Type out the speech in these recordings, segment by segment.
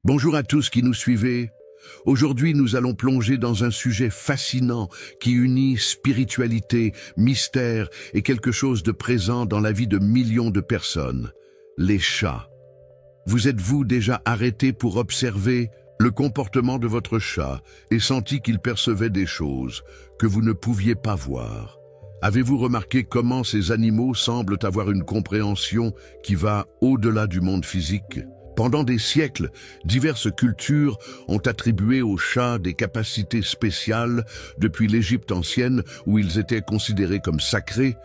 Bonjour à tous qui nous suivez. Aujourd'hui, nous allons plonger dans un sujet fascinant qui unit spiritualité, mystère et quelque chose de présent dans la vie de millions de personnes, les chats. Vous êtes-vous déjà arrêté pour observer le comportement de votre chat et senti qu'il percevait des choses que vous ne pouviez pas voir? Avez-vous remarqué comment ces animaux semblent avoir une compréhension qui va au-delà du monde physique? Pendant des siècles, diverses cultures ont attribué aux chats des capacités spéciales, depuis l'Égypte ancienne où ils étaient considérés comme sacrés,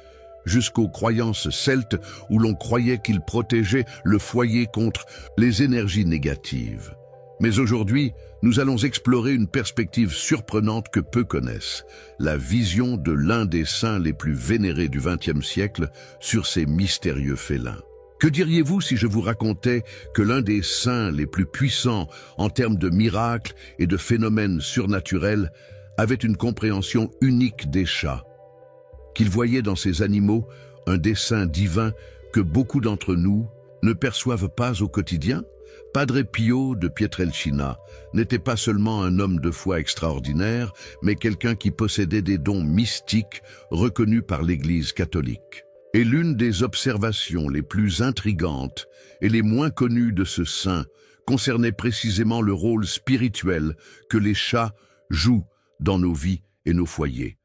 jusqu'aux croyances celtes où l'on croyait qu'ils protégeaient le foyer contre les énergies négatives. Mais aujourd'hui, nous allons explorer une perspective surprenante que peu connaissent, la vision de l'un des saints les plus vénérés du XXe siècle sur ces mystérieux félins. Que diriez-vous si je vous racontais que l'un des saints les plus puissants en termes de miracles et de phénomènes surnaturels avait une compréhension unique des chats, qu'il voyait dans ces animaux un dessein divin que beaucoup d'entre nous ne perçoivent pas au quotidien? Padre Pio de Pietrelcina n'était pas seulement un homme de foi extraordinaire, mais quelqu'un qui possédait des dons mystiques reconnus par l'Église catholique. Et l'une des observations les plus intrigantes et les moins connues de ce saint concernait précisément le rôle spirituel que les chats jouent dans nos vies et nos foyers.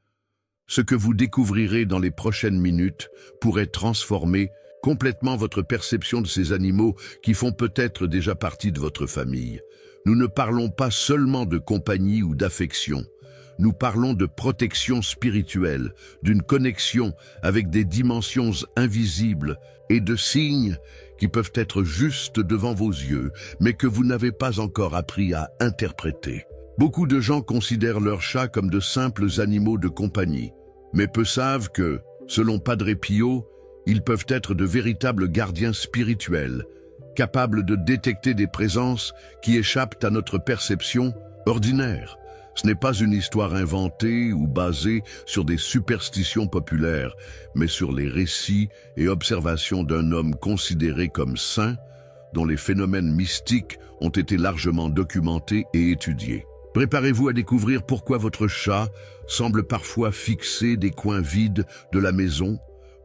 Ce que vous découvrirez dans les prochaines minutes pourrait transformer complètement votre perception de ces animaux qui font peut-être déjà partie de votre famille. Nous ne parlons pas seulement de compagnie ou d'affection. Nous parlons de protection spirituelle, d'une connexion avec des dimensions invisibles et de signes qui peuvent être juste devant vos yeux, mais que vous n'avez pas encore appris à interpréter. Beaucoup de gens considèrent leurs chats comme de simples animaux de compagnie, mais peu savent que, selon Padre Pio, ils peuvent être de véritables gardiens spirituels, capables de détecter des présences qui échappent à notre perception ordinaire. Ce n'est pas une histoire inventée ou basée sur des superstitions populaires, mais sur les récits et observations d'un homme considéré comme saint, dont les phénomènes mystiques ont été largement documentés et étudiés. Préparez-vous à découvrir pourquoi votre chat semble parfois fixer des coins vides de la maison,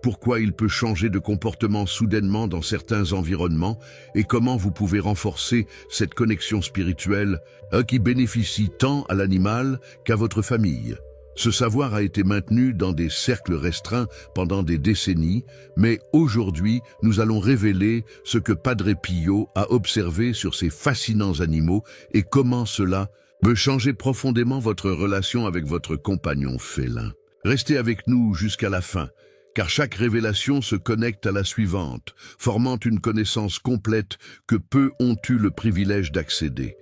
pourquoi il peut changer de comportement soudainement dans certains environnements et comment vous pouvez renforcer cette connexion spirituelle qui bénéficie tant à l'animal qu'à votre famille. Ce savoir a été maintenu dans des cercles restreints pendant des décennies, mais aujourd'hui, nous allons révéler ce que Padre Pio a observé sur ces fascinants animaux et comment cela peut changer profondément votre relation avec votre compagnon félin. Restez avec nous jusqu'à la fin, car chaque révélation se connecte à la suivante, formant une connaissance complète que peu ont eu le privilège d'accéder.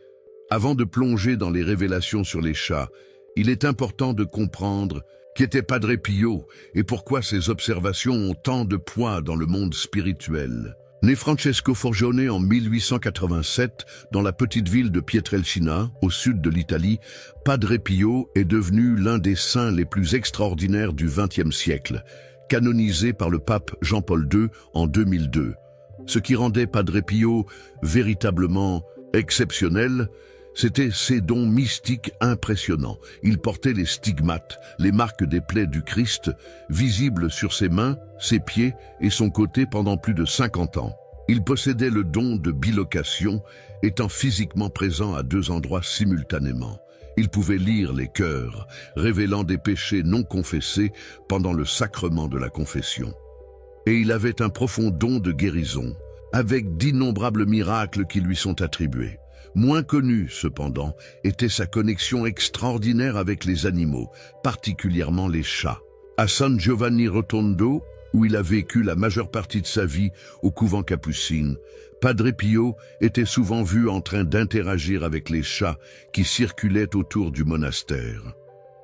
Avant de plonger dans les révélations sur les chats, il est important de comprendre qu'était Padre Pio et pourquoi ses observations ont tant de poids dans le monde spirituel. Né Francesco Forgione en 1887 dans la petite ville de Pietrelcina, au sud de l'Italie, Padre Pio est devenu l'un des saints les plus extraordinaires du XXe siècle, canonisé par le pape Jean-Paul II en 2002. Ce qui rendait Padre Pio véritablement exceptionnel, c'était ses dons mystiques impressionnants. Il portait les stigmates, les marques des plaies du Christ, visibles sur ses mains, ses pieds et son côté pendant plus de 50 ans. Il possédait le don de bilocation, étant physiquement présent à deux endroits simultanément. Il pouvait lire les cœurs, révélant des péchés non confessés pendant le sacrement de la confession. Et il avait un profond don de guérison, avec d'innombrables miracles qui lui sont attribués. Moins connu, cependant, était sa connexion extraordinaire avec les animaux, particulièrement les chats. À San Giovanni Rotondo, où il a vécu la majeure partie de sa vie au couvent capucine, Padre Pio était souvent vu en train d'interagir avec les chats qui circulaient autour du monastère.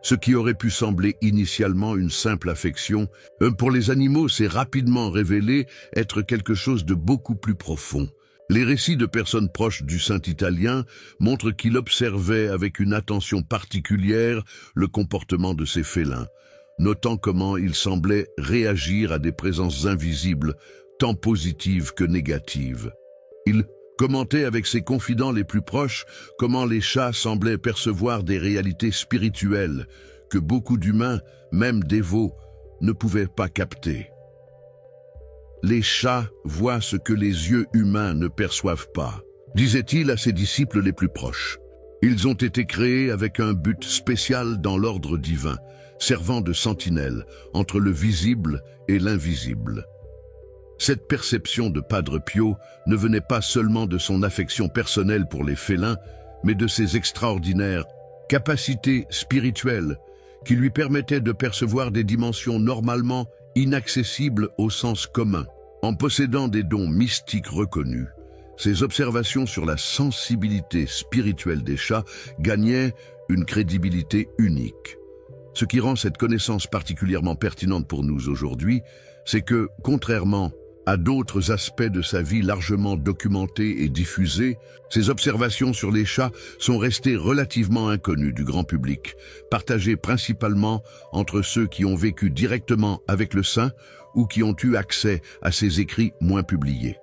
Ce qui aurait pu sembler initialement une simple affection, pour les animaux s'est rapidement révélé être quelque chose de beaucoup plus profond. Les récits de personnes proches du saint italien montrent qu'il observait avec une attention particulière le comportement de ses félins, notant comment ils semblaient réagir à des présences invisibles, tant positives que négatives. Il commentait avec ses confidents les plus proches comment les chats semblaient percevoir des réalités spirituelles que beaucoup d'humains, même dévots, ne pouvaient pas capter. Les chats voient ce que les yeux humains ne perçoivent pas, disait-il à ses disciples les plus proches. Ils ont été créés avec un but spécial dans l'ordre divin, servant de sentinelle entre le visible et l'invisible. Cette perception de Padre Pio ne venait pas seulement de son affection personnelle pour les félins, mais de ses extraordinaires capacités spirituelles qui lui permettaient de percevoir des dimensions normalement inaccessibles au sens commun. En possédant des dons mystiques reconnus, ses observations sur la sensibilité spirituelle des chats gagnaient une crédibilité unique. Ce qui rend cette connaissance particulièrement pertinente pour nous aujourd'hui, c'est que, contrairement à d'autres aspects de sa vie largement documentés et diffusés, ses observations sur les chats sont restées relativement inconnues du grand public, partagées principalement entre ceux qui ont vécu directement avec le saint ou qui ont eu accès à ses écrits moins publiés.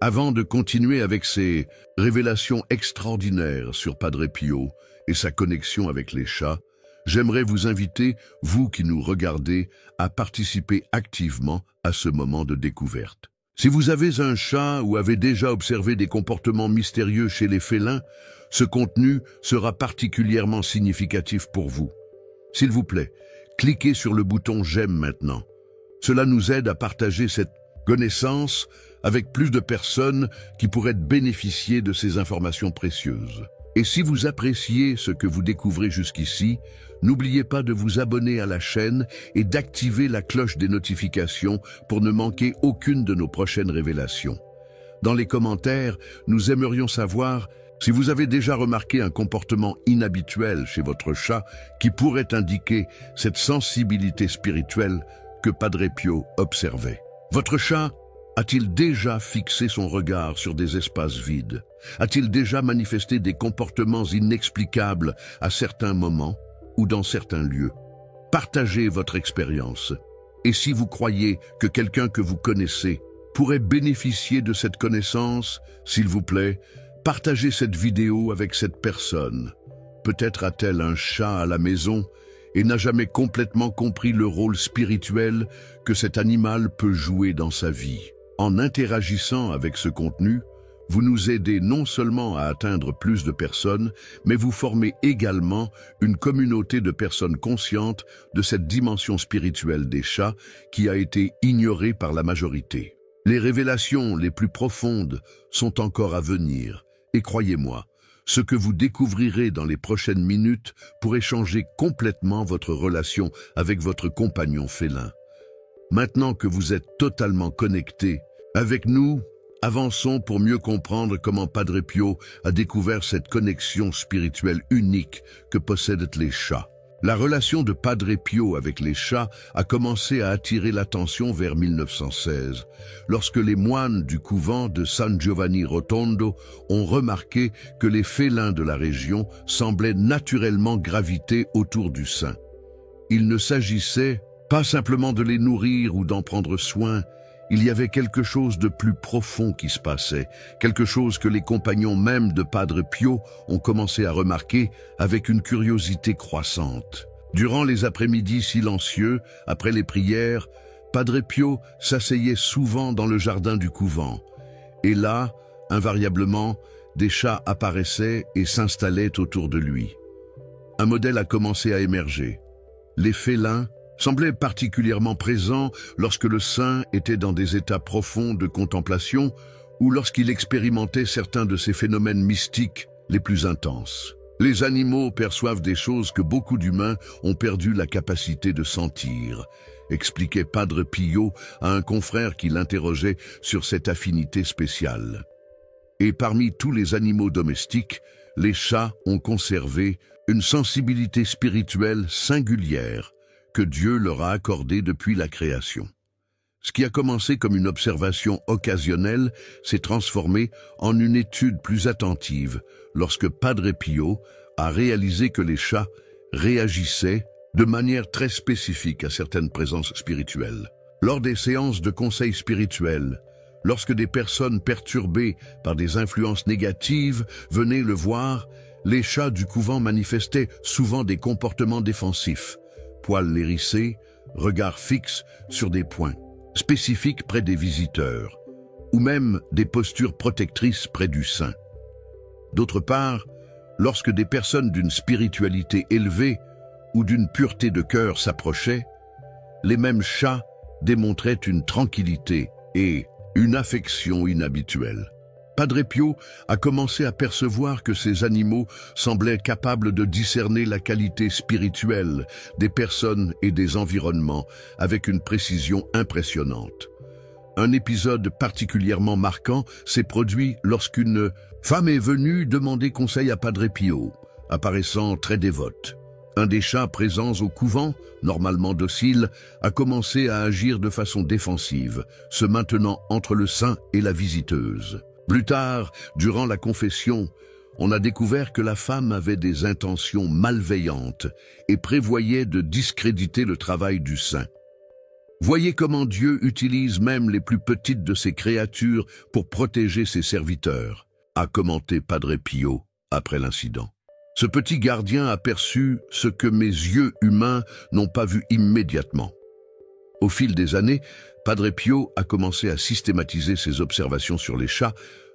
Avant de continuer avec ses révélations extraordinaires sur Padre Pio et sa connexion avec les chats, j'aimerais vous inviter, vous qui nous regardez, à participer activement à ce moment de découverte. Si vous avez un chat ou avez déjà observé des comportements mystérieux chez les félins, ce contenu sera particulièrement significatif pour vous. S'il vous plaît, cliquez sur le bouton « J'aime » maintenant. Cela nous aide à partager cette connaissance avec plus de personnes qui pourraient bénéficier de ces informations précieuses. Et si vous appréciez ce que vous découvrez jusqu'ici, n'oubliez pas de vous abonner à la chaîne et d'activer la cloche des notifications pour ne manquer aucune de nos prochaines révélations. Dans les commentaires, nous aimerions savoir si vous avez déjà remarqué un comportement inhabituel chez votre chat qui pourrait indiquer cette sensibilité spirituelle que Padre Pio observait. Votre chat a-t-il déjà fixé son regard sur des espaces vides? A-t-il déjà manifesté des comportements inexplicables à certains moments ou dans certains lieux? Partagez votre expérience. Et si vous croyez que quelqu'un que vous connaissez pourrait bénéficier de cette connaissance, s'il vous plaît, partagez cette vidéo avec cette personne. Peut-être a-t-elle un chat à la maison et n'a jamais complètement compris le rôle spirituel que cet animal peut jouer dans sa vie. En interagissant avec ce contenu, vous nous aidez non seulement à atteindre plus de personnes, mais vous formez également une communauté de personnes conscientes de cette dimension spirituelle des chats qui a été ignorée par la majorité. Les révélations les plus profondes sont encore à venir, et croyez-moi, ce que vous découvrirez dans les prochaines minutes pourrait changer complètement votre relation avec votre compagnon félin. Maintenant que vous êtes totalement connectés avec nous, avançons pour mieux comprendre comment Padre Pio a découvert cette connexion spirituelle unique que possèdent les chats. La relation de Padre Pio avec les chats a commencé à attirer l'attention vers 1916, lorsque les moines du couvent de San Giovanni Rotondo ont remarqué que les félins de la région semblaient naturellement graviter autour du saint. Il ne s'agissait pas simplement de les nourrir ou d'en prendre soin, il y avait quelque chose de plus profond qui se passait, quelque chose que les compagnons même de Padre Pio ont commencé à remarquer avec une curiosité croissante. Durant les après-midi silencieux, après les prières, Padre Pio s'asseyait souvent dans le jardin du couvent. Et là, invariablement, des chats apparaissaient et s'installaient autour de lui. Un modèle a commencé à émerger. Les félins semblait particulièrement présent lorsque le saint était dans des états profonds de contemplation ou lorsqu'il expérimentait certains de ces phénomènes mystiques les plus intenses. Les animaux perçoivent des choses que beaucoup d'humains ont perdu la capacité de sentir, expliquait Padre Pio à un confrère qui l'interrogeait sur cette affinité spéciale. Et parmi tous les animaux domestiques, les chats ont conservé une sensibilité spirituelle singulière que Dieu leur a accordé depuis la création. Ce qui a commencé comme une observation occasionnelle s'est transformé en une étude plus attentive lorsque Padre Pio a réalisé que les chats réagissaient de manière très spécifique à certaines présences spirituelles. Lors des séances de conseil spirituel, Lorsque des personnes perturbées par des influences négatives venaient le voir, les chats du couvent manifestaient souvent des comportements défensifs, poils hérissés, regards fixes sur des points spécifiques près des visiteurs, ou même des postures protectrices près du saint. D'autre part, lorsque des personnes d'une spiritualité élevée ou d'une pureté de cœur s'approchaient, les mêmes chats démontraient une tranquillité et une affection inhabituelle. Padre Pio a commencé à percevoir que ces animaux semblaient capables de discerner la qualité spirituelle des personnes et des environnements avec une précision impressionnante. Un épisode particulièrement marquant s'est produit lorsqu'une femme est venue demander conseil à Padre Pio, apparaissant très dévote. Un des chats présents au couvent, normalement docile, a commencé à agir de façon défensive, se maintenant entre le saint et la visiteuse. Plus tard, durant la confession, on a découvert que la femme avait des intentions malveillantes et prévoyait de discréditer le travail du saint. Voyez comment Dieu utilise même les plus petites de ses créatures pour protéger ses serviteurs, a commenté Padre Pio après l'incident. Ce petit gardien aperçut ce que mes yeux humains n'ont pas vu immédiatement. Au fil des années, Padre Pio a commencé à systématiser ses observations sur les chats,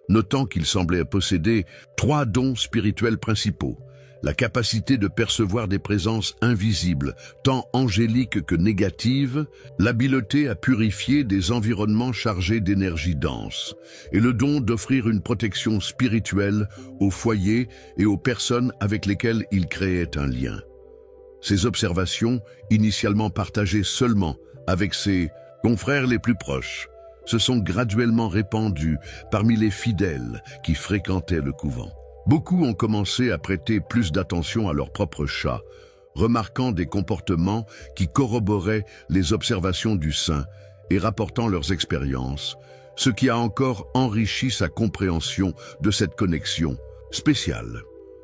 notant qu'ils semblaient posséder 3 dons spirituels principaux. La capacité de percevoir des présences invisibles, tant angéliques que négatives, l'habileté à purifier des environnements chargés d'énergie dense, et le don d'offrir une protection spirituelle aux foyers et aux personnes avec lesquelles il créait un lien. Ces observations, initialement partagées seulement avec ses confrères les plus proches, se sont graduellement répandues parmi les fidèles qui fréquentaient le couvent. Beaucoup ont commencé à prêter plus d'attention à leurs propres chats, remarquant des comportements qui corroboraient les observations du saint et rapportant leurs expériences, ce qui a encore enrichi sa compréhension de cette connexion spéciale.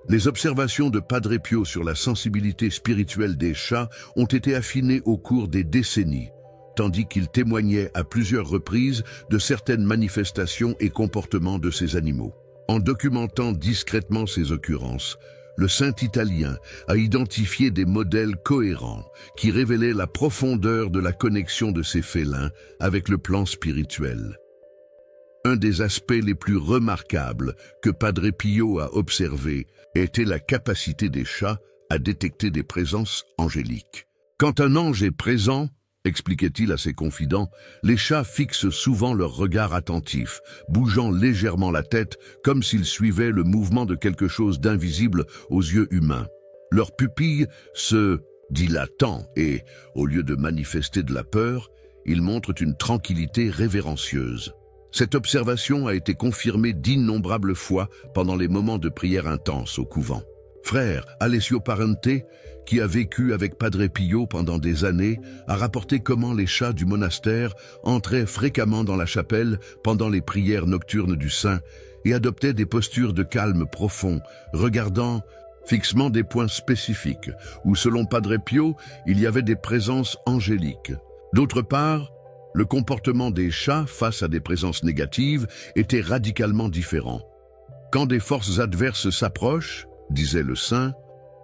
Les observations de Padre Pio sur la sensibilité spirituelle des chats ont été affinées au cours des décennies, tandis qu'il témoignait à plusieurs reprises de certaines manifestations et comportements de ces animaux. En documentant discrètement ces occurrences, le saint italien a identifié des modèles cohérents qui révélaient la profondeur de la connexion de ces félins avec le plan spirituel. Un des aspects les plus remarquables que Padre Pio a observé était la capacité des chats à détecter des présences angéliques. Quand un ange est présent, expliquait-il à ses confidents, les chats fixent souvent leur regard attentif, bougeant légèrement la tête comme s'ils suivaient le mouvement de quelque chose d'invisible aux yeux humains. Leurs pupilles se dilatent et, au lieu de manifester de la peur, ils montrent une tranquillité révérencieuse. Cette observation a été confirmée d'innombrables fois pendant les moments de prière intense au couvent. Frère Alessio Parente, qui a vécu avec Padre Pio pendant des années, a rapporté comment les chats du monastère entraient fréquemment dans la chapelle pendant les prières nocturnes du saint et adoptaient des postures de calme profond, regardant fixement des points spécifiques, où selon Padre Pio, il y avait des présences angéliques. D'autre part, le comportement des chats face à des présences négatives était radicalement différent. Quand des forces adverses s'approchent, disait le saint,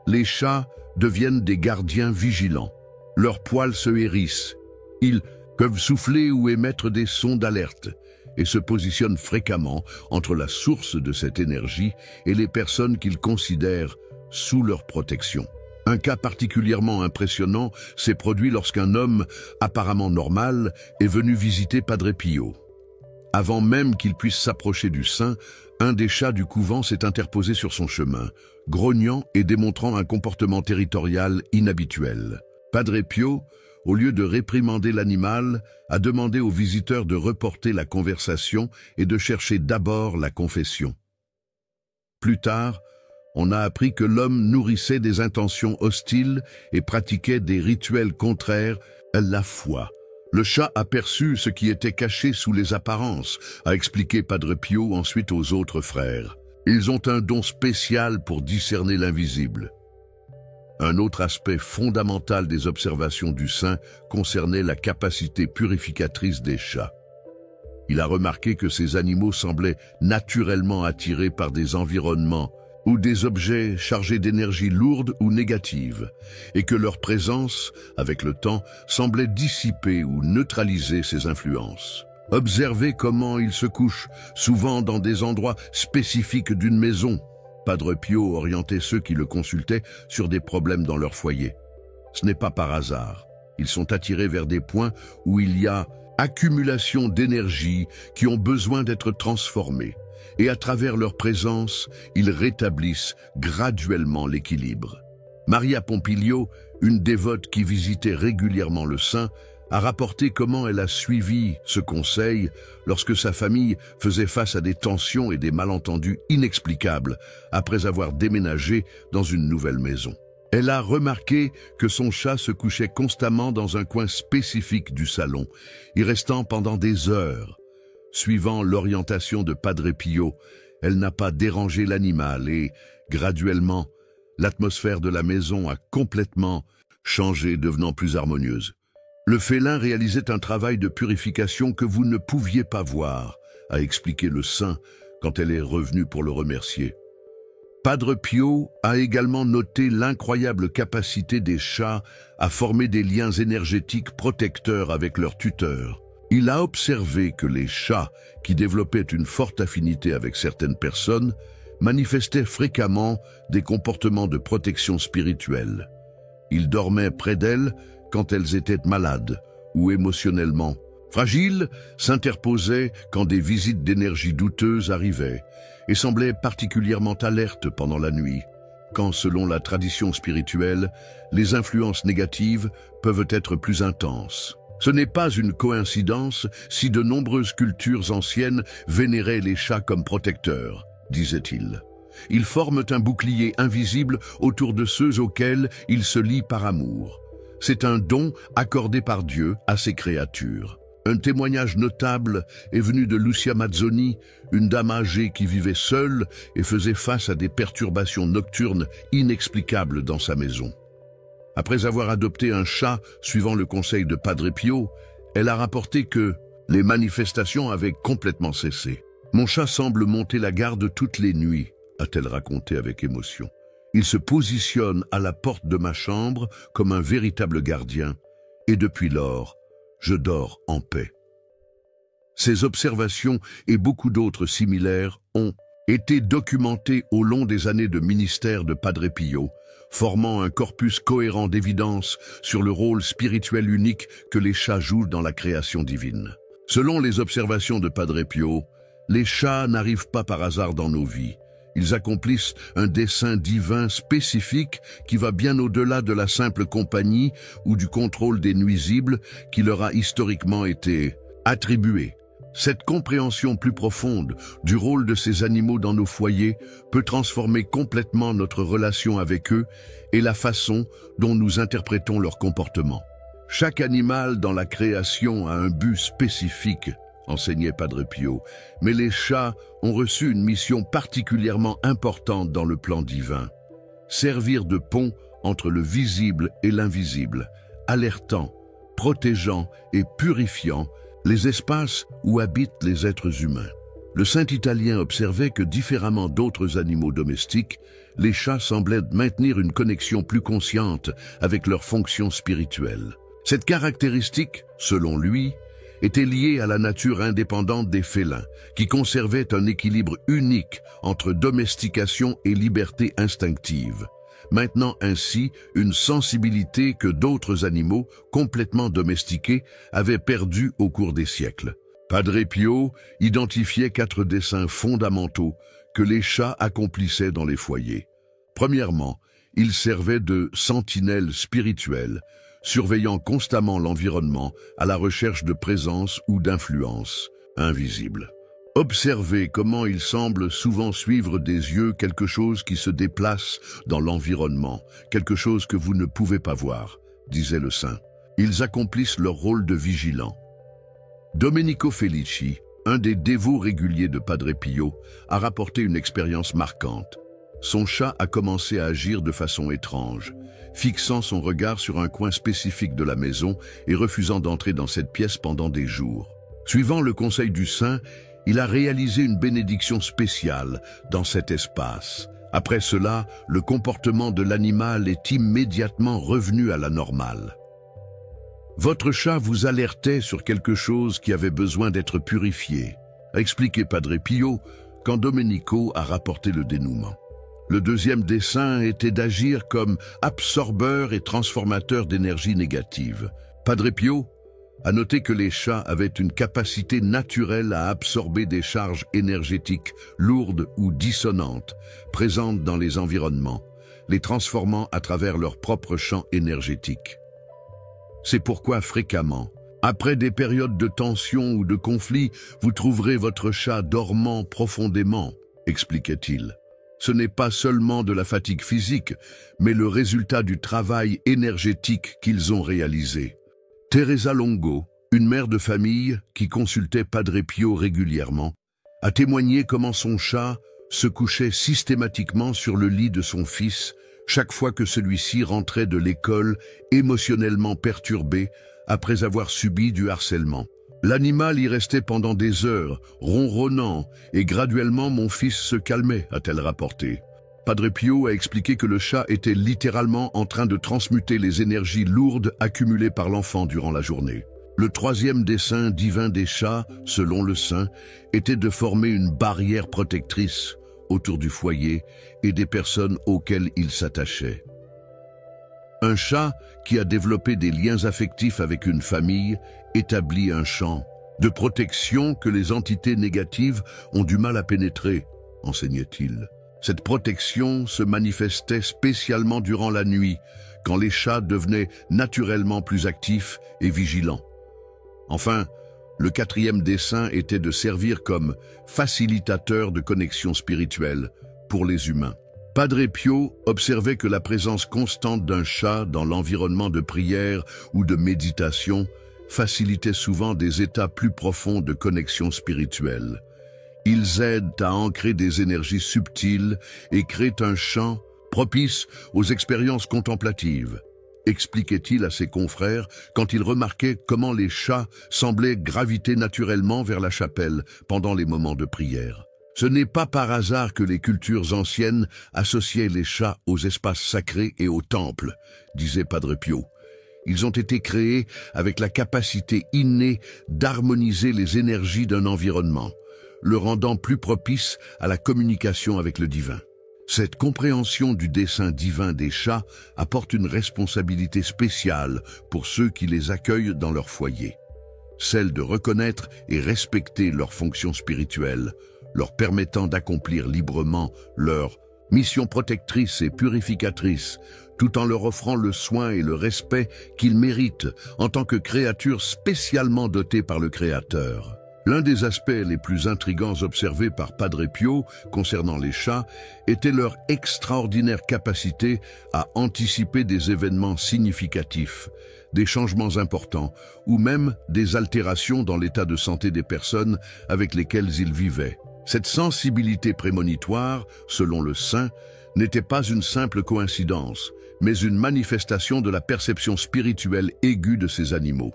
les chats deviennent des gardiens vigilants. Leurs poils se hérissent. Ils peuvent souffler ou émettre des sons d'alerte et se positionnent fréquemment entre la source de cette énergie et les personnes qu'ils considèrent sous leur protection. Un cas particulièrement impressionnant s'est produit lorsqu'un homme, apparemment normal, est venu visiter Padre Pio. Avant même qu'il puisse s'approcher du saint, un des chats du couvent s'est interposé sur son chemin, grognant et démontrant un comportement territorial inhabituel. Padre Pio, au lieu de réprimander l'animal, a demandé aux visiteurs de reporter la conversation et de chercher d'abord la confession. Plus tard, on a appris que l'homme nourrissait des intentions hostiles et pratiquait des rituels contraires à la foi. Le chat aperçut ce qui était caché sous les apparences, a expliqué Padre Pio ensuite aux autres frères. Ils ont un don spécial pour discerner l'invisible. Un autre aspect fondamental des observations du saint concernait la capacité purificatrice des chats. Il a remarqué que ces animaux semblaient naturellement attirés par des environnements ou des objets chargés d'énergie lourde ou négative, et que leur présence, avec le temps, semblait dissiper ou neutraliser ces influences. Observez comment ils se couchent, souvent dans des endroits spécifiques d'une maison. Padre Pio orientait ceux qui le consultaient sur des problèmes dans leur foyer. Ce n'est pas par hasard. Ils sont attirés vers des points où il y a accumulation d'énergie qui ont besoin d'être transformés. Et à travers leur présence, ils rétablissent graduellement l'équilibre. Maria Pompilio, une dévote qui visitait régulièrement le saint, a rapporté comment elle a suivi ce conseil lorsque sa famille faisait face à des tensions et des malentendus inexplicables après avoir déménagé dans une nouvelle maison. Elle a remarqué que son chat se couchait constamment dans un coin spécifique du salon, y restant pendant des heures. Suivant l'orientation de Padre Pio, elle n'a pas dérangé l'animal et, graduellement, l'atmosphère de la maison a complètement changé, devenant plus harmonieuse. Le félin réalisait un travail de purification que vous ne pouviez pas voir, a expliqué le saint quand elle est revenue pour le remercier. Padre Pio a également noté l'incroyable capacité des chats à former des liens énergétiques protecteurs avec leurs tuteurs. Il a observé que les chats, qui développaient une forte affinité avec certaines personnes, manifestaient fréquemment des comportements de protection spirituelle. Ils dormaient près d'elles quand elles étaient malades ou émotionnellement fragiles, s'interposaient quand des visites d'énergie douteuse arrivaient et semblaient particulièrement alertes pendant la nuit, quand, selon la tradition spirituelle, les influences négatives peuvent être plus intenses. Ce n'est pas une coïncidence si de nombreuses cultures anciennes vénéraient les chats comme protecteurs, disait-il. Ils forment un bouclier invisible autour de ceux auxquels ils se lient par amour. C'est un don accordé par Dieu à ses créatures. Un témoignage notable est venu de Lucia Mazzoni, une dame âgée qui vivait seule et faisait face à des perturbations nocturnes inexplicables dans sa maison. Après avoir adopté un chat suivant le conseil de Padre Pio, elle a rapporté que les manifestations avaient complètement cessé. « Mon chat semble monter la garde toutes les nuits », a-t-elle raconté avec émotion. « Il se positionne à la porte de ma chambre comme un véritable gardien, et depuis lors, je dors en paix. » Ces observations et beaucoup d'autres similaires ont été documentées au long des années de ministère de Padre Pio, formant un corpus cohérent d'évidences sur le rôle spirituel unique que les chats jouent dans la création divine. Selon les observations de Padre Pio, les chats n'arrivent pas par hasard dans nos vies. Ils accomplissent un dessein divin spécifique qui va bien au-delà de la simple compagnie ou du contrôle des nuisibles qui leur a historiquement été attribué. Cette compréhension plus profonde du rôle de ces animaux dans nos foyers peut transformer complètement notre relation avec eux et la façon dont nous interprétons leur comportement. Chaque animal dans la création a un but spécifique, enseignait Padre Pio, mais les chats ont reçu une mission particulièrement importante dans le plan divin. Servir de pont entre le visible et l'invisible, alertant, protégeant et purifiant les espaces où habitent les êtres humains. Le saint italien observait que, différemment d'autres animaux domestiques, les chats semblaient maintenir une connexion plus consciente avec leurs fonctions spirituelles. Cette caractéristique, selon lui, était liée à la nature indépendante des félins, qui conservaient un équilibre unique entre domestication et liberté instinctive, maintenant ainsi une sensibilité que d'autres animaux, complètement domestiqués, avaient perdue au cours des siècles. Padre Pio identifiait 4 desseins fondamentaux que les chats accomplissaient dans les foyers. Premièrement, ils servaient de sentinelles spirituelles, surveillant constamment l'environnement à la recherche de présence ou d'influence invisibles. Observez comment ils semblent souvent suivre des yeux quelque chose qui se déplace dans l'environnement, quelque chose que vous ne pouvez pas voir, disait le saint. Ils accomplissent leur rôle de vigilants. Domenico Felici, un des dévots réguliers de Padre Pio, a rapporté une expérience marquante. Son chat a commencé à agir de façon étrange, fixant son regard sur un coin spécifique de la maison et refusant d'entrer dans cette pièce pendant des jours. Suivant le conseil du saint, il a réalisé une bénédiction spéciale dans cet espace. Après cela, le comportement de l'animal est immédiatement revenu à la normale. Votre chat vous alertait sur quelque chose qui avait besoin d'être purifié, a expliqué Padre Pio quand Domenico a rapporté le dénouement. Le deuxième dessein était d'agir comme absorbeur et transformateur d'énergie négative. Padre Pio a noté que les chats avaient une capacité naturelle à absorber des charges énergétiques lourdes ou dissonantes présentes dans les environnements, les transformant à travers leur propre champ énergétique. C'est pourquoi fréquemment, après des périodes de tension ou de conflit, vous trouverez votre chat dormant profondément, expliquait-il. Ce n'est pas seulement de la fatigue physique, mais le résultat du travail énergétique qu'ils ont réalisé. Teresa Longo, une mère de famille qui consultait Padre Pio régulièrement, a témoigné comment son chat se couchait systématiquement sur le lit de son fils chaque fois que celui-ci rentrait de l'école émotionnellement perturbé après avoir subi du harcèlement. L'animal y restait pendant des heures, ronronnant, et graduellement mon fils se calmait, a-t-elle rapporté. Padre Pio a expliqué que le chat était littéralement en train de transmuter les énergies lourdes accumulées par l'enfant durant la journée. Le troisième dessein divin des chats, selon le saint, était de former une barrière protectrice autour du foyer et des personnes auxquelles il s'attachait. Un chat qui a développé des liens affectifs avec une famille établit un champ de protection que les entités négatives ont du mal à pénétrer, enseignait-il. Cette protection se manifestait spécialement durant la nuit, quand les chats devenaient naturellement plus actifs et vigilants. Enfin, le quatrième dessein était de servir comme facilitateur de connexion spirituelle pour les humains. Padre Pio observait que la présence constante d'un chat dans l'environnement de prière ou de méditation facilitait souvent des états plus profonds de connexion spirituelle. Ils aident à ancrer des énergies subtiles et créent un champ propice aux expériences contemplatives, expliquait-il à ses confrères quand il remarquait comment les chats semblaient graviter naturellement vers la chapelle pendant les moments de prière. Ce n'est pas par hasard que les cultures anciennes associaient les chats aux espaces sacrés et aux temples, disait Padre Pio. Ils ont été créés avec la capacité innée d'harmoniser les énergies d'un environnement, le rendant plus propice à la communication avec le divin. Cette compréhension du dessein divin des chats apporte une responsabilité spéciale pour ceux qui les accueillent dans leur foyer, celle de reconnaître et respecter leurs fonctions spirituelles, leur permettant d'accomplir librement leur mission protectrice et purificatrice, tout en leur offrant le soin et le respect qu'ils méritent en tant que créatures spécialement dotées par le Créateur. L'un des aspects les plus intrigants observés par Padre Pio concernant les chats était leur extraordinaire capacité à anticiper des événements significatifs, des changements importants ou même des altérations dans l'état de santé des personnes avec lesquelles ils vivaient. Cette sensibilité prémonitoire, selon le saint, n'était pas une simple coïncidence, mais une manifestation de la perception spirituelle aiguë de ces animaux.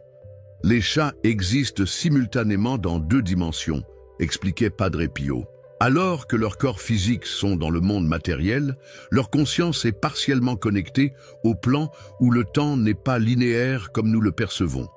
Les chats existent simultanément dans deux dimensions, expliquait Padre Pio. Alors que leurs corps physiques sont dans le monde matériel, leur conscience est partiellement connectée au plan où le temps n'est pas linéaire comme nous le percevons.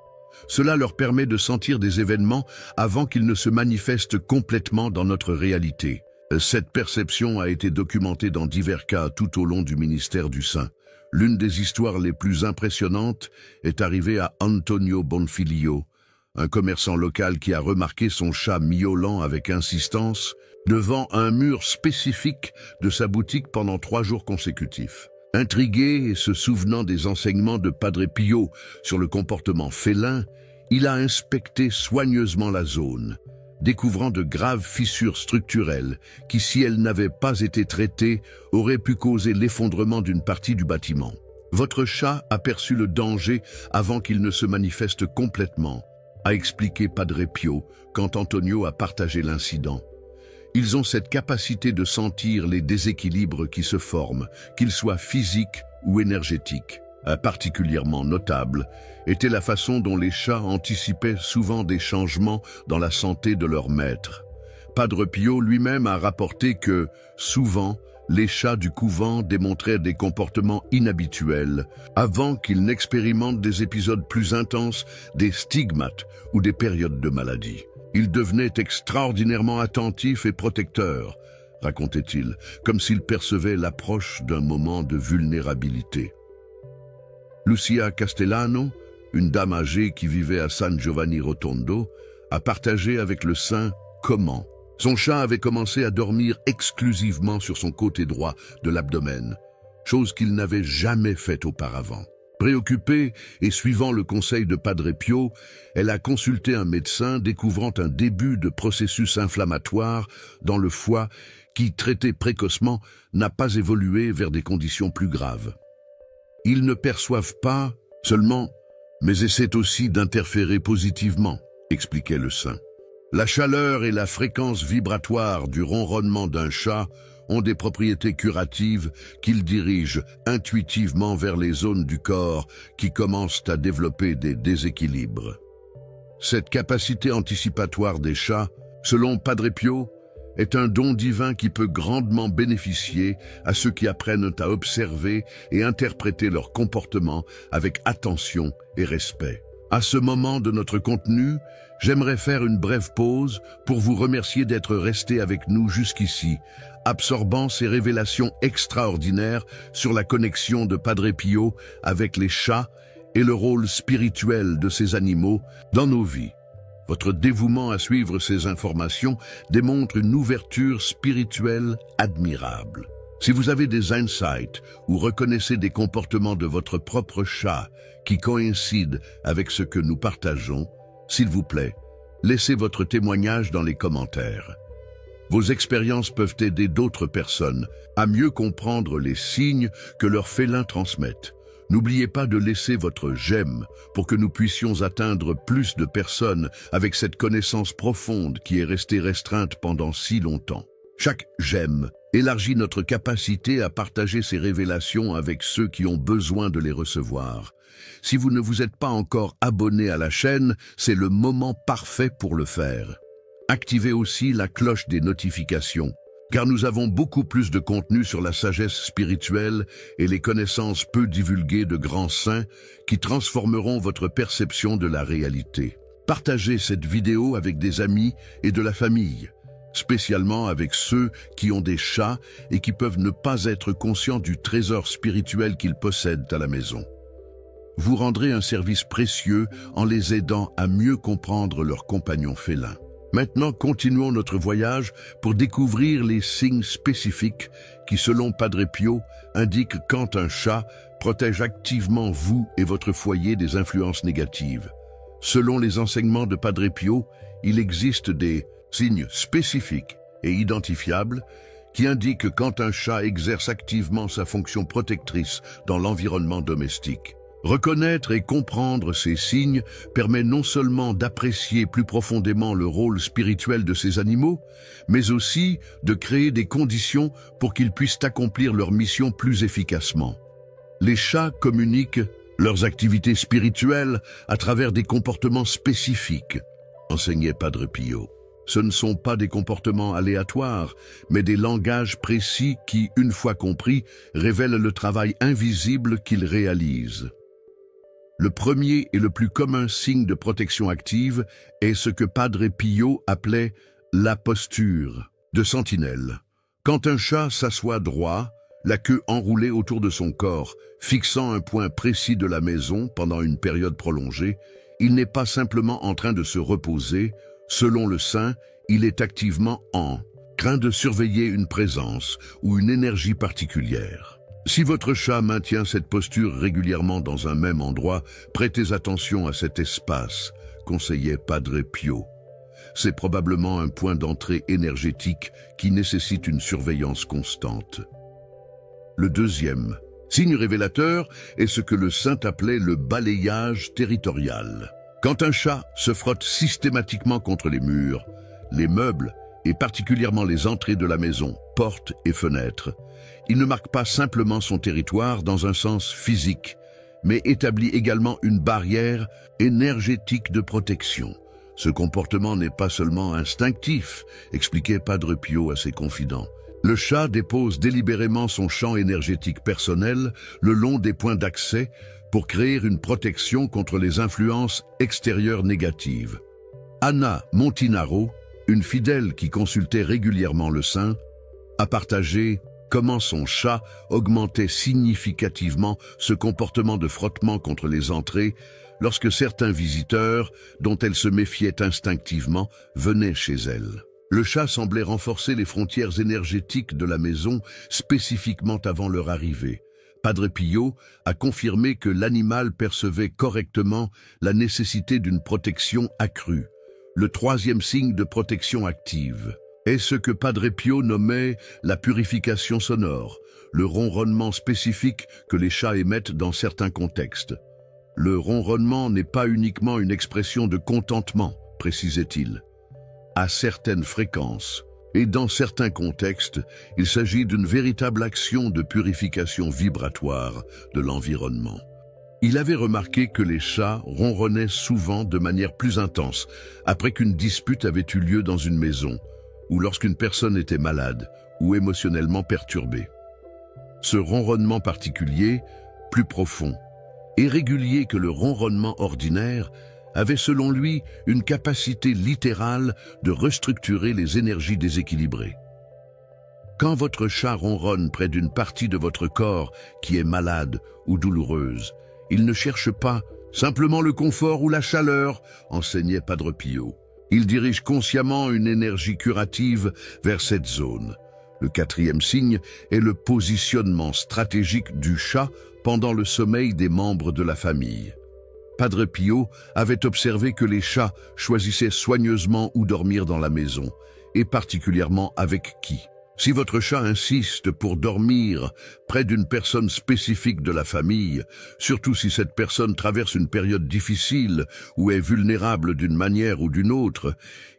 Cela leur permet de sentir des événements avant qu'ils ne se manifestent complètement dans notre réalité. Cette perception a été documentée dans divers cas tout au long du ministère du Saint. L'une des histoires les plus impressionnantes est arrivée à Antonio Bonfiglio, un commerçant local qui a remarqué son chat miaulant avec insistance devant un mur spécifique de sa boutique pendant 3 jours consécutifs. Intrigué et se souvenant des enseignements de Padre Pio sur le comportement félin, il a inspecté soigneusement la zone, découvrant de graves fissures structurelles qui, si elles n'avaient pas été traitées, auraient pu causer l'effondrement d'une partie du bâtiment. Votre chat aperçut le danger avant qu'il ne se manifeste complètement, a expliqué Padre Pio quand Antonio a partagé l'incident. Ils ont cette capacité de sentir les déséquilibres qui se forment, qu'ils soient physiques ou énergétiques. Particulièrement notable était la façon dont les chats anticipaient souvent des changements dans la santé de leur maître. Padre Pio lui-même a rapporté que, souvent, les chats du couvent démontraient des comportements inhabituels avant qu'ils n'expérimentent des épisodes plus intenses, des stigmates ou des périodes de maladie. Ils devenaient extraordinairement attentifs et protecteurs, racontait-il, comme s'ils percevaient l'approche d'un moment de vulnérabilité. Lucia Castellano, une dame âgée qui vivait à San Giovanni Rotondo, a partagé avec le saint comment son chat avait commencé à dormir exclusivement sur son côté droit de l'abdomen, chose qu'il n'avait jamais faite auparavant. Préoccupée et suivant le conseil de Padre Pio, elle a consulté un médecin découvrant un début de processus inflammatoire dans le foie qui, traité précocement, n'a pas évolué vers des conditions plus graves. Ils ne perçoivent pas seulement, mais essaient aussi d'interférer positivement, expliquait le saint. La chaleur et la fréquence vibratoire du ronronnement d'un chat ont des propriétés curatives qu'ils dirigent intuitivement vers les zones du corps qui commencent à développer des déséquilibres. Cette capacité anticipatoire des chats, selon Padre Pio, est un don divin qui peut grandement bénéficier à ceux qui apprennent à observer et interpréter leur comportement avec attention et respect. À ce moment de notre contenu, j'aimerais faire une brève pause pour vous remercier d'être resté avec nous jusqu'ici, absorbant ces révélations extraordinaires sur la connexion de Padre Pio avec les chats et le rôle spirituel de ces animaux dans nos vies. Votre dévouement à suivre ces informations démontre une ouverture spirituelle admirable. Si vous avez des insights ou reconnaissez des comportements de votre propre chat qui coïncident avec ce que nous partageons, s'il vous plaît, laissez votre témoignage dans les commentaires. Vos expériences peuvent aider d'autres personnes à mieux comprendre les signes que leurs félins transmettent. N'oubliez pas de laisser votre j'aime pour que nous puissions atteindre plus de personnes avec cette connaissance profonde qui est restée restreinte pendant si longtemps. Chaque j'aime élargit notre capacité à partager ces révélations avec ceux qui ont besoin de les recevoir. Si vous ne vous êtes pas encore abonné à la chaîne, c'est le moment parfait pour le faire. Activez aussi la cloche des notifications, car nous avons beaucoup plus de contenu sur la sagesse spirituelle et les connaissances peu divulguées de grands saints qui transformeront votre perception de la réalité. Partagez cette vidéo avec des amis et de la famille, spécialement avec ceux qui ont des chats et qui peuvent ne pas être conscients du trésor spirituel qu'ils possèdent à la maison. Vous rendrez un service précieux en les aidant à mieux comprendre leurs compagnons félins. Maintenant, continuons notre voyage pour découvrir les signes spécifiques qui, selon Padre Pio, indiquent quand un chat protège activement vous et votre foyer des influences négatives. Selon les enseignements de Padre Pio, il existe des signes spécifiques et identifiables qui indiquent quand un chat exerce activement sa fonction protectrice dans l'environnement domestique. Reconnaître et comprendre ces signes permet non seulement d'apprécier plus profondément le rôle spirituel de ces animaux, mais aussi de créer des conditions pour qu'ils puissent accomplir leur mission plus efficacement. Les chats communiquent leurs activités spirituelles à travers des comportements spécifiques, enseignait Padre Pio. Ce ne sont pas des comportements aléatoires, mais des langages précis qui, une fois compris, révèlent le travail invisible qu'ils réalisent. Le premier et le plus commun signe de protection active est ce que Padre Pio appelait la posture de sentinelle. Quand un chat s'assoit droit, la queue enroulée autour de son corps, fixant un point précis de la maison pendant une période prolongée, il n'est pas simplement en train de se reposer. Selon le saint, il est activement en train de surveiller une présence ou une énergie particulière. Si votre chat maintient cette posture régulièrement dans un même endroit, prêtez attention à cet espace, conseillait Padre Pio. C'est probablement un point d'entrée énergétique qui nécessite une surveillance constante. Le deuxième signe révélateur est ce que le saint appelait le balayage territorial. Quand un chat se frotte systématiquement contre les murs, les meubles et particulièrement les entrées de la maison, portes et fenêtres, il ne marque pas simplement son territoire dans un sens physique, mais établit également une barrière énergétique de protection. Ce comportement n'est pas seulement instinctif, expliquait Padre Pio à ses confidents. Le chat dépose délibérément son champ énergétique personnel le long des points d'accès pour créer une protection contre les influences extérieures négatives. Anna Montinaro, une fidèle qui consultait régulièrement le saint, a partagé comment son chat augmentait significativement ce comportement de frottement contre les entrées lorsque certains visiteurs, dont elle se méfiait instinctivement, venaient chez elle. Le chat semblait renforcer les frontières énergétiques de la maison spécifiquement avant leur arrivée. Padre Pio a confirmé que l'animal percevait correctement la nécessité d'une protection accrue, le troisième signe de protection active. Est ce que Padre Pio nommait la purification sonore, le ronronnement spécifique que les chats émettent dans certains contextes. Le ronronnement n'est pas uniquement une expression de contentement, précisait-il. À certaines fréquences et dans certains contextes, il s'agit d'une véritable action de purification vibratoire de l'environnement. Il avait remarqué que les chats ronronnaient souvent de manière plus intense après qu'une dispute avait eu lieu dans une maison ou lorsqu'une personne était malade ou émotionnellement perturbée. Ce ronronnement particulier, plus profond et régulier que le ronronnement ordinaire, avait selon lui une capacité littérale de restructurer les énergies déséquilibrées. Quand votre chat ronronne près d'une partie de votre corps qui est malade ou douloureuse, il ne cherche pas simplement le confort ou la chaleur, enseignait Padre Pio. Il dirige consciemment une énergie curative vers cette zone. Le quatrième signe est le positionnement stratégique du chat pendant le sommeil des membres de la famille. Padre Pio avait observé que les chats choisissaient soigneusement où dormir dans la maison, et particulièrement avec qui. Si votre chat insiste pour dormir près d'une personne spécifique de la famille, surtout si cette personne traverse une période difficile ou est vulnérable d'une manière ou d'une autre,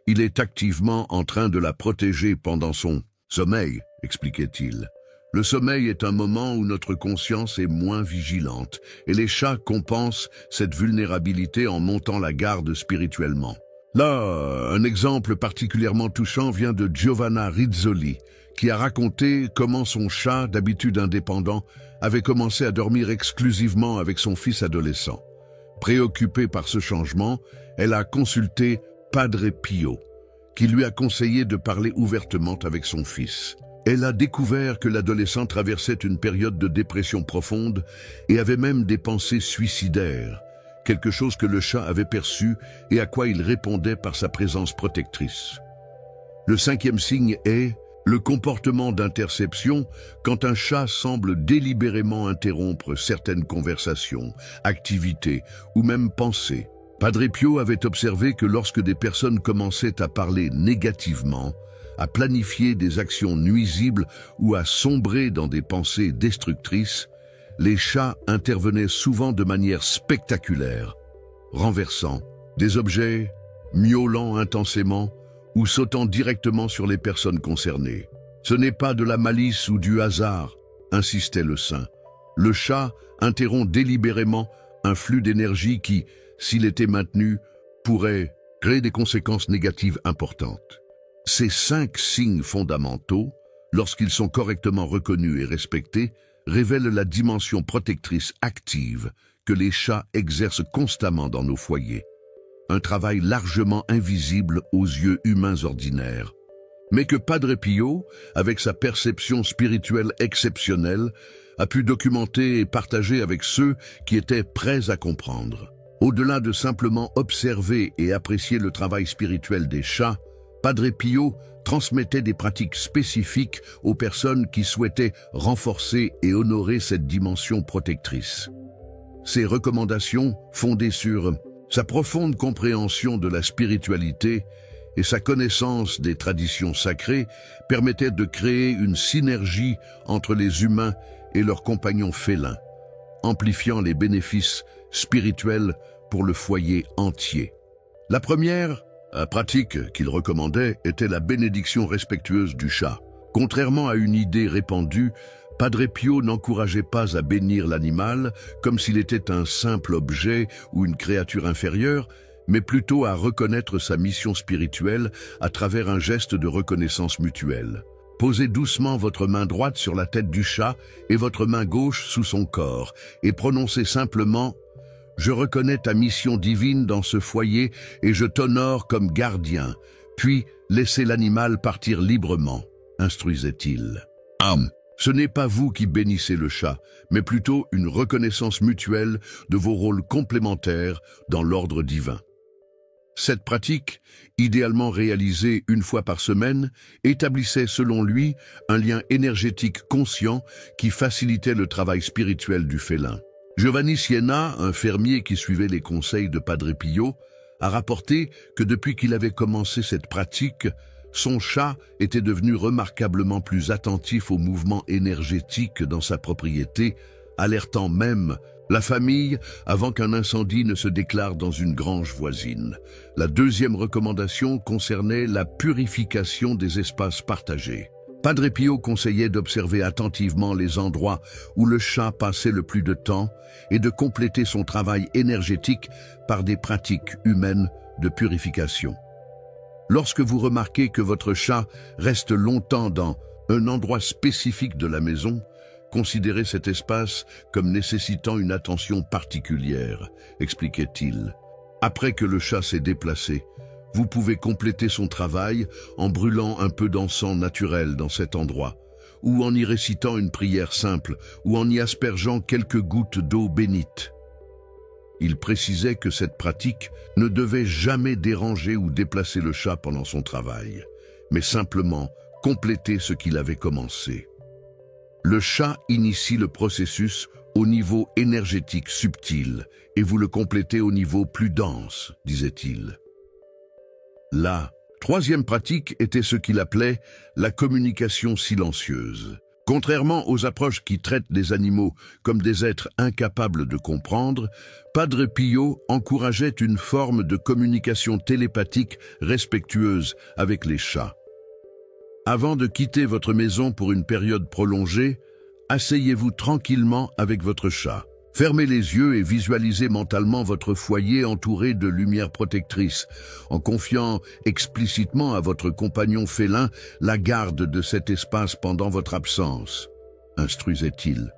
il est activement en train de la protéger pendant son sommeil, expliquait-il. Le sommeil est un moment où notre conscience est moins vigilante, et les chats compensent cette vulnérabilité en montant la garde spirituellement. Là, un exemple particulièrement touchant vient de Giovanna Rizzoli, qui a raconté comment son chat, d'habitude indépendant, avait commencé à dormir exclusivement avec son fils adolescent. Préoccupée par ce changement, elle a consulté Padre Pio, qui lui a conseillé de parler ouvertement avec son fils. Elle a découvert que l'adolescent traversait une période de dépression profonde et avait même des pensées suicidaires, quelque chose que le chat avait perçu et à quoi il répondait par sa présence protectrice. Le cinquième signe est le comportement d'interception quand un chat semble délibérément interrompre certaines conversations, activités ou même pensées. Padre Pio avait observé que lorsque des personnes commençaient à parler négativement, à planifier des actions nuisibles ou à sombrer dans des pensées destructrices, les chats intervenaient souvent de manière spectaculaire, renversant des objets, miaulant intensément ou sautant directement sur les personnes concernées. Ce n'est pas de la malice ou du hasard, insistait le saint. Le chat interrompt délibérément un flux d'énergie qui, s'il était maintenu, pourrait créer des conséquences négatives importantes. Ces 5 signes fondamentaux, lorsqu'ils sont correctement reconnus et respectés, révèlent la dimension protectrice active que les chats exercent constamment dans nos foyers. Un travail largement invisible aux yeux humains ordinaires, mais que Padre Pio, avec sa perception spirituelle exceptionnelle, a pu documenter et partager avec ceux qui étaient prêts à comprendre. Au-delà de simplement observer et apprécier le travail spirituel des chats, Padre Pio transmettait des pratiques spécifiques aux personnes qui souhaitaient renforcer et honorer cette dimension protectrice. Ces recommandations, fondées sur sa profonde compréhension de la spiritualité et sa connaissance des traditions sacrées, permettaient de créer une synergie entre les humains et leurs compagnons félins, amplifiant les bénéfices spirituels pour le foyer entier. La première pratique qu'il recommandait était la bénédiction respectueuse du chat. Contrairement à une idée répandue, Padre Pio n'encourageait pas à bénir l'animal comme s'il était un simple objet ou une créature inférieure, mais plutôt à reconnaître sa mission spirituelle à travers un geste de reconnaissance mutuelle. Posez doucement votre main droite sur la tête du chat et votre main gauche sous son corps, et prononcez simplement « Je reconnais ta mission divine dans ce foyer et je t'honore comme gardien », puis laissez l'animal partir librement, instruisait-il. Ce n'est pas vous qui bénissez le chat, mais plutôt une reconnaissance mutuelle de vos rôles complémentaires dans l'ordre divin. Cette pratique, idéalement réalisée une fois par semaine, établissait selon lui un lien énergétique conscient qui facilitait le travail spirituel du félin. Giovanni Siena, un fermier qui suivait les conseils de Padre Pio, a rapporté que depuis qu'il avait commencé cette pratique, son chat était devenu remarquablement plus attentif aux mouvements énergétiques dans sa propriété, alertant même la famille avant qu'un incendie ne se déclare dans une grange voisine. La deuxième recommandation concernait la purification des espaces partagés. Padre Pio conseillait d'observer attentivement les endroits où le chat passait le plus de temps et de compléter son travail énergétique par des pratiques humaines de purification. Lorsque vous remarquez que votre chat reste longtemps dans un endroit spécifique de la maison, considérez cet espace comme nécessitant une attention particulière, expliquait-il. Après que le chat s'est déplacé, vous pouvez compléter son travail en brûlant un peu d'encens naturel dans cet endroit, ou en y récitant une prière simple, ou en y aspergeant quelques gouttes d'eau bénite. Il précisait que cette pratique ne devait jamais déranger ou déplacer le chat pendant son travail, mais simplement compléter ce qu'il avait commencé. Le chat initie le processus au niveau énergétique subtil et vous le complétez au niveau plus dense, disait-il. La troisième pratique était ce qu'il appelait la communication silencieuse. Contrairement aux approches qui traitent les animaux comme des êtres incapables de comprendre, Padre Pio encourageait une forme de communication télépathique respectueuse avec les chats. Avant de quitter votre maison pour une période prolongée, asseyez-vous tranquillement avec votre chat. Fermez les yeux et visualisez mentalement votre foyer entouré de lumière protectrice, en confiant explicitement à votre compagnon félin la garde de cet espace pendant votre absence, instruisait-il.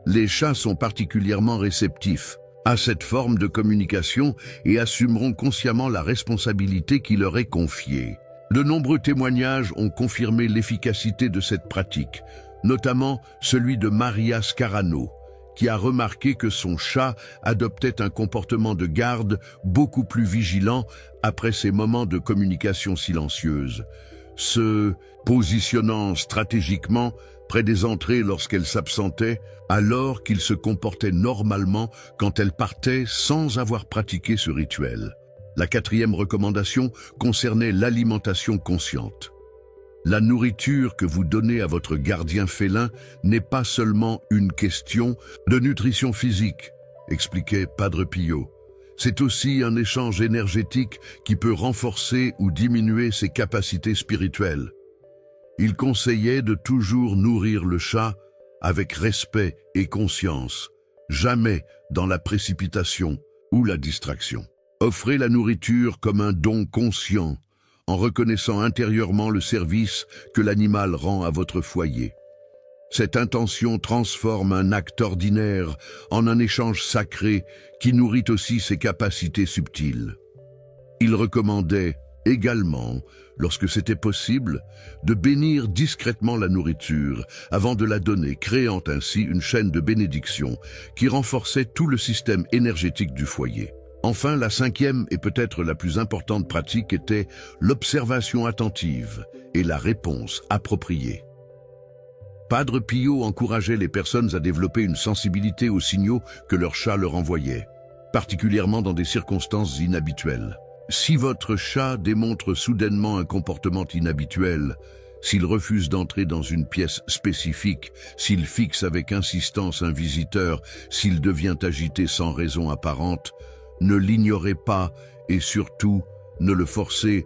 Les chats sont particulièrement réceptifs à cette forme de communication et assumeront consciemment la responsabilité qui leur est confiée. De nombreux témoignages ont confirmé l'efficacité de cette pratique, notamment celui de Maria Scarano, qui a remarqué que son chat adoptait un comportement de garde beaucoup plus vigilant après ces moments de communication silencieuse, se positionnant stratégiquement près des entrées lorsqu'elle s'absentait, alors qu'il se comportait normalement quand elle partait sans avoir pratiqué ce rituel. La quatrième recommandation concernait l'alimentation consciente. La nourriture que vous donnez à votre gardien félin n'est pas seulement une question de nutrition physique, expliquait Padre Pio. C'est aussi un échange énergétique qui peut renforcer ou diminuer ses capacités spirituelles. Il conseillait de toujours nourrir le chat avec respect et conscience, jamais dans la précipitation ou la distraction. Offrez la nourriture comme un don conscient, en reconnaissant intérieurement le service que l'animal rend à votre foyer. Cette intention transforme un acte ordinaire en un échange sacré qui nourrit aussi ses capacités subtiles. Il recommandait également, lorsque c'était possible, de bénir discrètement la nourriture avant de la donner, créant ainsi une chaîne de bénédiction qui renforçait tout le système énergétique du foyer. Enfin, la cinquième et peut-être la plus importante pratique était l'observation attentive et la réponse appropriée. Padre Pio encourageait les personnes à développer une sensibilité aux signaux que leur chat leur envoyait, particulièrement dans des circonstances inhabituelles. Si votre chat démontre soudainement un comportement inhabituel, s'il refuse d'entrer dans une pièce spécifique, s'il fixe avec insistance un visiteur, s'il devient agité sans raison apparente, ne l'ignorez pas et surtout ne le forcez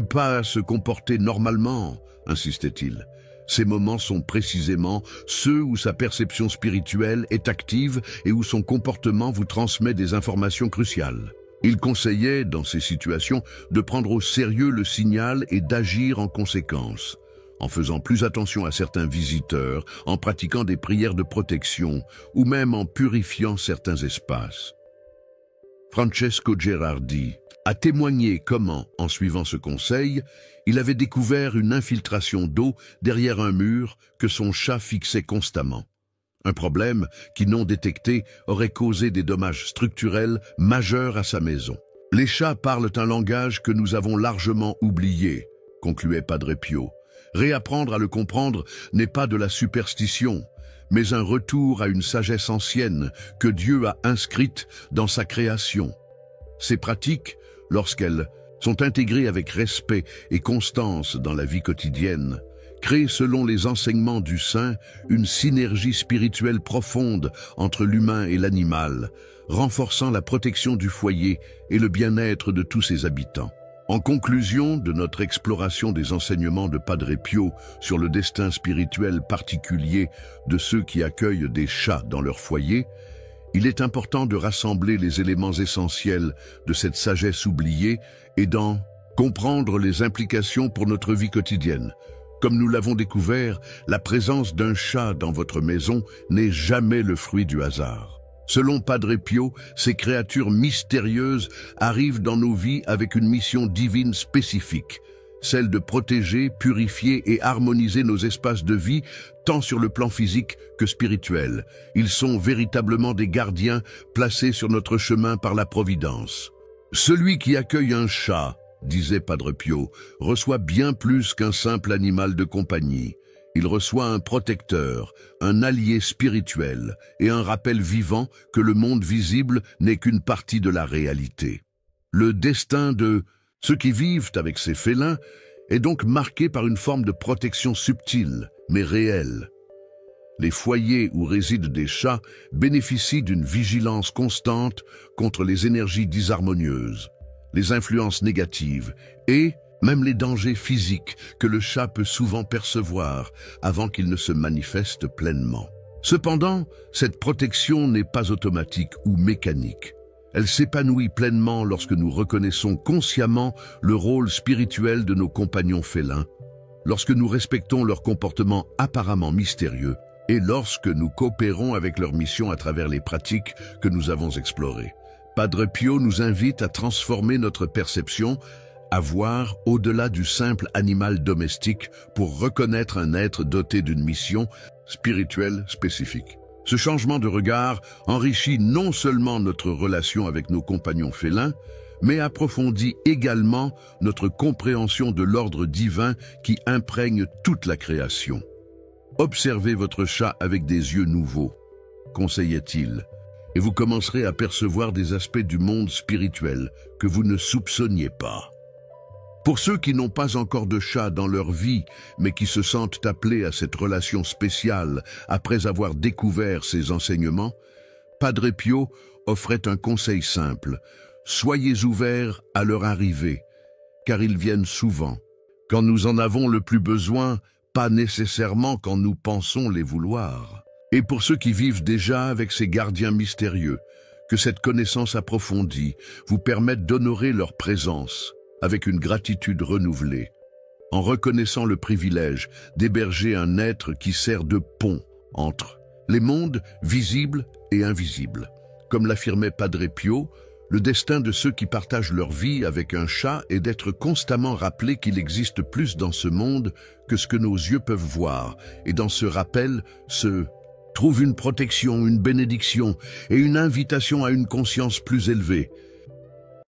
pas à se comporter normalement, insistait-il. Ces moments sont précisément ceux où sa perception spirituelle est active et où son comportement vous transmet des informations cruciales. Il conseillait, dans ces situations, de prendre au sérieux le signal et d'agir en conséquence, en faisant plus attention à certains visiteurs, en pratiquant des prières de protection ou même en purifiant certains espaces. Francesco Gerardi a témoigné comment, en suivant ce conseil, il avait découvert une infiltration d'eau derrière un mur que son chat fixait constamment. Un problème qui, non détecté, aurait causé des dommages structurels majeurs à sa maison. Les chats parlent un langage que nous avons largement oublié, concluait Padre Pio. Réapprendre à le comprendre n'est pas de la superstition, mais un retour à une sagesse ancienne que Dieu a inscrite dans sa création. Ces pratiques, lorsqu'elles sont intégrées avec respect et constance dans la vie quotidienne, créent, selon les enseignements du Saint, une synergie spirituelle profonde entre l'humain et l'animal, renforçant la protection du foyer et le bien-être de tous ses habitants. En conclusion de notre exploration des enseignements de Padre Pio sur le destin spirituel particulier de ceux qui accueillent des chats dans leur foyer, il est important de rassembler les éléments essentiels de cette sagesse oubliée et d'en comprendre les implications pour notre vie quotidienne. Comme nous l'avons découvert, la présence d'un chat dans votre maison n'est jamais le fruit du hasard. Selon Padre Pio, ces créatures mystérieuses arrivent dans nos vies avec une mission divine spécifique, celle de protéger, purifier et harmoniser nos espaces de vie, tant sur le plan physique que spirituel. Ils sont véritablement des gardiens placés sur notre chemin par la Providence. Celui qui accueille un chat, disait Padre Pio, reçoit bien plus qu'un simple animal de compagnie. Il reçoit un protecteur, un allié spirituel et un rappel vivant que le monde visible n'est qu'une partie de la réalité. Le destin de ceux qui vivent avec ces félins est donc marqué par une forme de protection subtile, mais réelle. Les foyers où résident des chats bénéficient d'une vigilance constante contre les énergies disharmonieuses, les influences négatives et même les dangers physiques que le chat peut souvent percevoir avant qu'il ne se manifeste pleinement. Cependant, cette protection n'est pas automatique ou mécanique. Elle s'épanouit pleinement lorsque nous reconnaissons consciemment le rôle spirituel de nos compagnons félins, lorsque nous respectons leur comportement apparemment mystérieux et lorsque nous coopérons avec leur mission à travers les pratiques que nous avons explorées. Padre Pio nous invite à transformer notre perception, à voir au-delà du simple animal domestique pour reconnaître un être doté d'une mission spirituelle spécifique. Ce changement de regard enrichit non seulement notre relation avec nos compagnons félins, mais approfondit également notre compréhension de l'ordre divin qui imprègne toute la création. Observez votre chat avec des yeux nouveaux, conseillait-il, et vous commencerez à percevoir des aspects du monde spirituel que vous ne soupçonniez pas. Pour ceux qui n'ont pas encore de chat dans leur vie, mais qui se sentent appelés à cette relation spéciale après avoir découvert ces enseignements, Padre Pio offrait un conseil simple. Soyez ouverts à leur arrivée, car ils viennent souvent, quand nous en avons le plus besoin, pas nécessairement quand nous pensons les vouloir. Et pour ceux qui vivent déjà avec ces gardiens mystérieux, que cette connaissance approfondie vous permette d'honorer leur présence, avec une gratitude renouvelée, en reconnaissant le privilège d'héberger un être qui sert de pont entre les mondes visibles et invisibles. Comme l'affirmait Padre Pio, le destin de ceux qui partagent leur vie avec un chat est d'être constamment rappelés qu'il existe plus dans ce monde que ce que nos yeux peuvent voir, et dans ce rappel se trouve une protection, une bénédiction et une invitation à une conscience plus élevée,